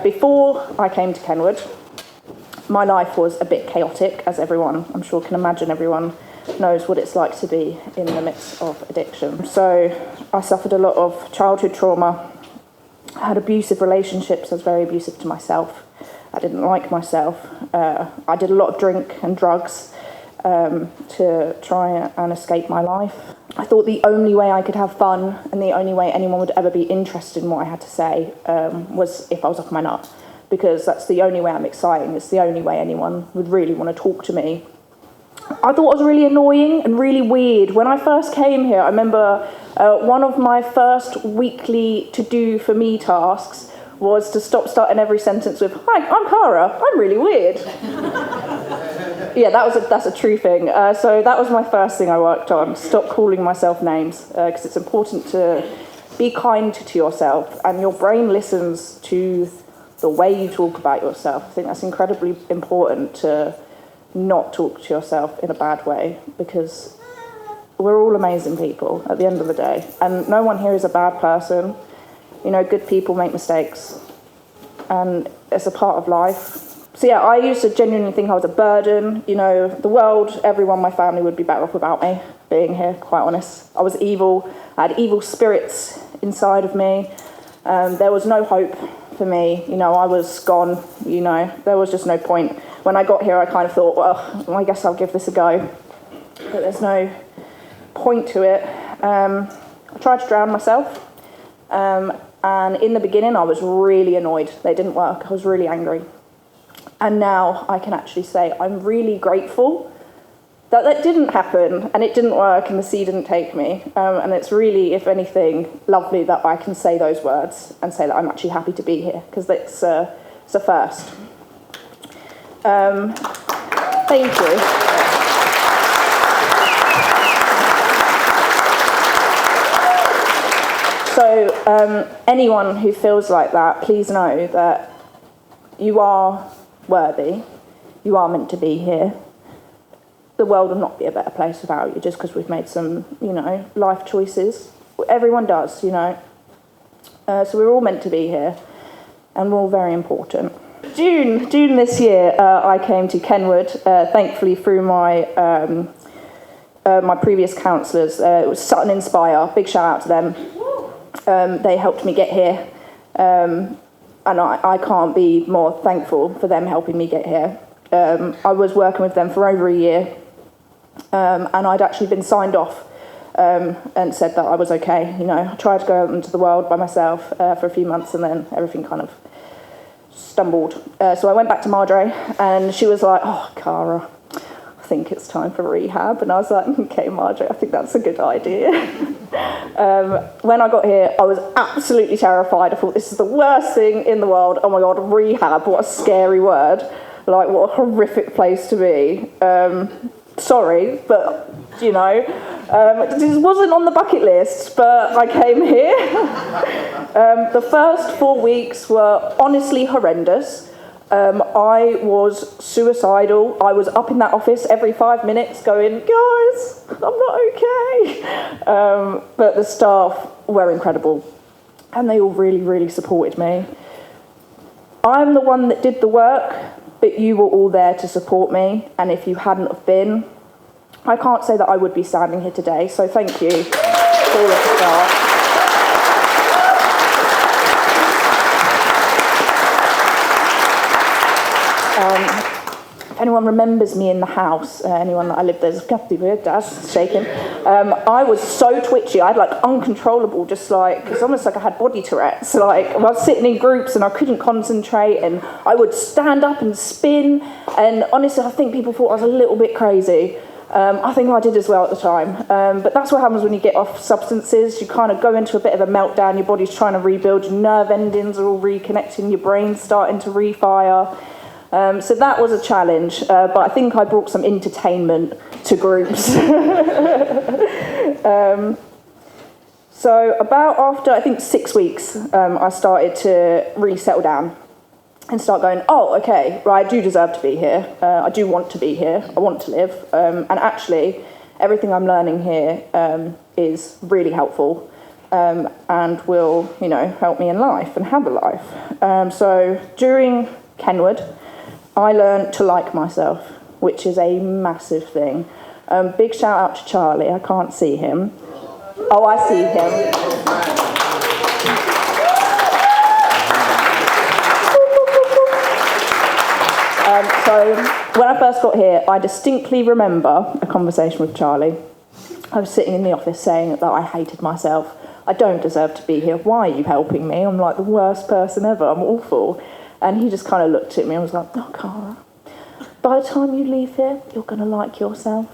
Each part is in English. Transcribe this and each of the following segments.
Before I came to Kenward, my life was a bit chaotic, as everyone, I'm sure, can imagine. Everyone knows what it's like to be in the midst of addiction. So I suffered a lot of childhood trauma. I had abusive relationships. I was very abusive to myself. I didn't like myself. I did a lot of drink and drugs to try and escape my life. I thought the only way I could have fun and the only way anyone would ever be interested in what I had to say was if I was off my nut, because that's the only way I'm exciting. It's the only way anyone would really want to talk to me. I thought I was really annoying and really weird. When I first came here, I remember one of my first weekly to-do for me tasks was to stop starting every sentence with, "Hi, I'm Caragh, I'm really weird." Yeah, that's a true thing. So that was my first thing I worked on, stop calling myself names, because it's important to be kind to yourself, and your brain listens to the way you talk about yourself. I think that's incredibly important, to not talk to yourself in a bad way, because we're all amazing people at the end of the day, and no one here is a bad person. You know, good people make mistakes, and it's a part of life. So yeah, I used to genuinely think I was a burden. You know, the world, everyone, my family would be better off without me being here, quite honest. I was evil. I had evil spirits inside of me. There was no hope for me. You know, I was gone. You know, there was just no point. When I got here, I kind of thought, well, I guess I'll give this a go. But there's no point to it. I tried to drown myself. And in the beginning, I was really annoyed. They didn't work. I was really angry. And now I can actually say I'm really grateful that that didn't happen and it didn't work and the sea didn't take me. And it's really, if anything, lovely that I can say those words and say that I'm actually happy to be here, because it's a first. Thank you. So anyone who feels like that, please know that you are worthy. You are meant to be here. The world will not be a better place without you, just because we've made some, you know, life choices. Everyone does, you know. So we're all meant to be here, and we're all very important. June this year, I came to Kenward, thankfully through my my previous counsellors. It was Sutton Inspire. Big shout out to them. They helped me get here. And I can't be more thankful for them helping me get here. I was working with them for over a year, and I'd actually been signed off and said that I was okay. You know, I tried to go out into the world by myself for a few months, and then everything kind of stumbled. So I went back to Marjorie, and she was like, "Oh, Caragh, I think it's time for rehab." And I was like, "Okay, Marjorie, I think that's a good idea." When I got here, I was absolutely terrified. I thought, this is the worst thing in the world. Oh my God, rehab, what a scary word. Like, what a horrific place to be. Sorry, but, you know, this wasn't on the bucket list, but I came here. The first 4 weeks were honestly horrendous. I was suicidal. I was up in that office every 5 minutes going, "Guys, I'm not okay." But the staff were incredible, and they all really, really supported me. I'm the one that did the work, but you were all there to support me, and if you hadn't have been, I can't say that I would be standing here today, so thank you to all of the staff. If anyone remembers me in the house, anyone that I lived there's Kathy weird, Dad's shaking. I was so twitchy. I had like uncontrollable, just like, it's almost like I had body Tourette's. Like, I was sitting in groups and I couldn't concentrate, and I would stand up and spin. And honestly, I think people thought I was a little bit crazy. I think I did as well at the time. But that's what happens when you get off substances. You kind of go into a bit of a meltdown. Your body's trying to rebuild. Your nerve endings are all reconnecting. Your brain's starting to refire. So that was a challenge, but I think I brought some entertainment to groups. So about after, I think, 6 weeks, I started to really settle down and start going, oh, okay, right, I do deserve to be here. I do want to be here. I want to live. And actually, everything I'm learning here is really helpful. and will, help me in life and have a life. So during Kenward, I learned to like myself, which is a massive thing. Big shout out to Charlie. I can't see him. Oh, I see him. So when I first got here, I distinctly remember a conversation with Charlie. I was sitting in the office saying that I hated myself. I don't deserve to be here. Why are you helping me? I'm like the worst person ever. I'm awful. And he just kind of looked at me and was like, "Oh, Caragh, by the time you leave here, you're going to like yourself."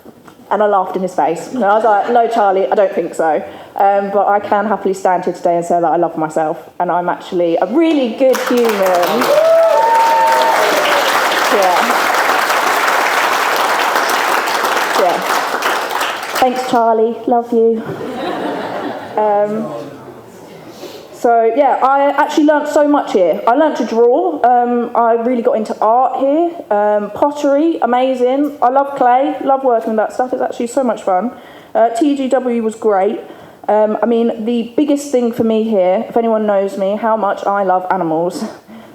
And I laughed in his face. And I was like, "No, Charlie, I don't think so. But I can happily stand here today and say that I love myself. And I'm actually a really good human." Yeah. Thanks, Charlie. Love you. I actually learnt so much here. I learnt to draw. I really got into art here. Pottery, amazing. I love clay. Love working with that stuff. It's actually so much fun. TGW was great. The biggest thing for me here, if anyone knows me, how much I love animals.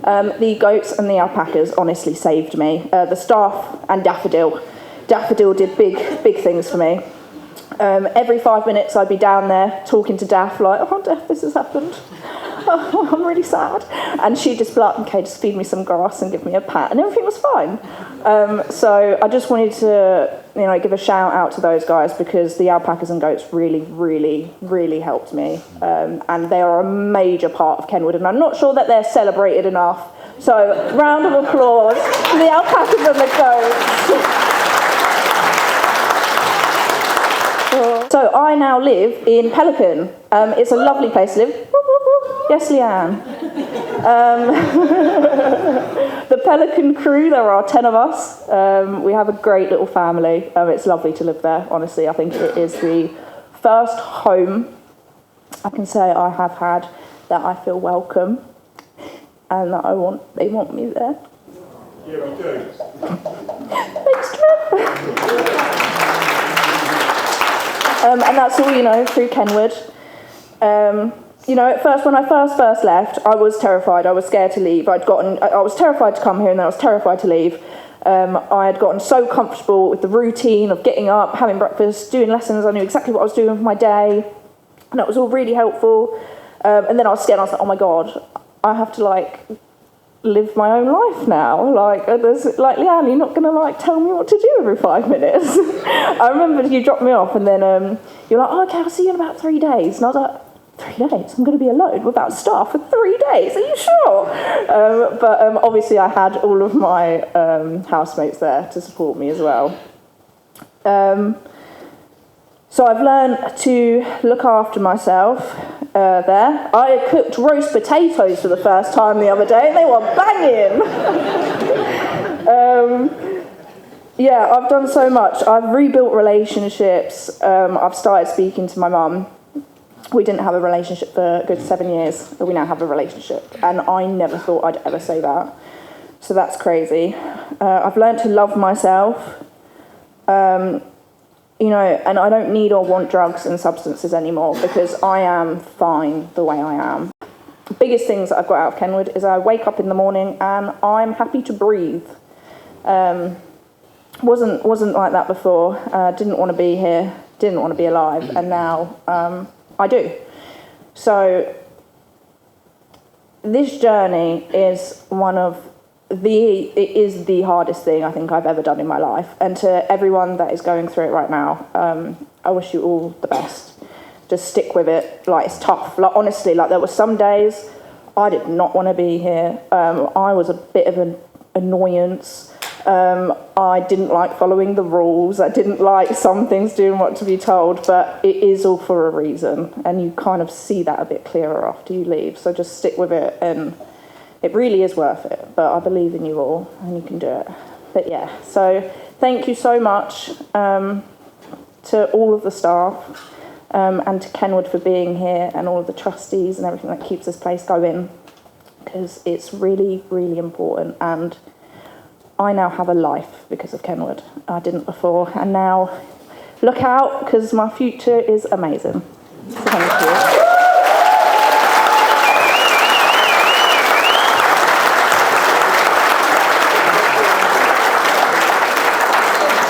The goats and the alpacas honestly saved me. The staff and Daffodil. Daffodil did big things for me. Every 5 minutes I'd be down there talking to Daff like, "Oh, Daff, this has happened. Oh, I'm really sad." And she'd just be like, "Okay, just feed me some grass and give me a pat," and everything was fine. So I just wanted to, give a shout out to those guys because the alpacas and goats really, really, really helped me. And they are a major part of Kenward, and I'm not sure that they're celebrated enough. So round of applause for the alpacas and the goats. So I now live in Pelican. It's a lovely place to live. Yes, Leanne. The Pelican crew, there are 10 of us. We have a great little family. It's lovely to live there, honestly. I think it is the first home I can say I have had that I feel welcome and that they want me there. Yeah, we do. Thanks, Trev. And that's all, through Kenward. At first, when I first left, I was terrified. I was scared to leave. I was terrified to come here, and then I was terrified to leave. I had gotten so comfortable with the routine of getting up, having breakfast, doing lessons. I knew exactly what I was doing for my day, and that was all really helpful. And then I was scared. I was like, "Oh my God, I have to live my own life now. Leanne, you're not going to tell me what to do every 5 minutes." I remember you dropped me off, and then you're like, "Oh, okay, I'll see you in about 3 days." And I was like, 3 days? I'm going to be alone without staff for 3 days? Are you sure? But obviously I had all of my housemates there to support me as well. So I've learned to look after myself there. I cooked roast potatoes for the first time the other day, and they were banging. I've done so much. I've rebuilt relationships. I've started speaking to my mum. We didn't have a relationship for a good 7 years, but we now have a relationship. And I never thought I'd ever say that. So that's crazy. I've learned to love myself. And I don't need or want drugs and substances anymore because I am fine the way I am. The biggest things that I've got out of Kenward is I wake up in the morning and I'm happy to breathe. Wasn't like that before. Didn't want to be here, didn't want to be alive, and now I do. So this journey is it is the hardest thing I think I've ever done in my life. And to everyone that is going through it right now, I wish you all the best. Just stick with it. It's tough. Honestly, there were some days I did not want to be here. I was a bit of an annoyance. I didn't like following the rules. I didn't like some things doing what to be told, but it is all for a reason. And you kind of see that a bit clearer after you leave. So just stick with it, and it really is worth it. But I believe in you all, and you can do it. But yeah, so thank you so much to all of the staff and to Kenward for being here, and all of the trustees and everything that keeps this place going, because it's really, really important. And I now have a life because of Kenward. I didn't before, and now look out, because my future is amazing. So thank you.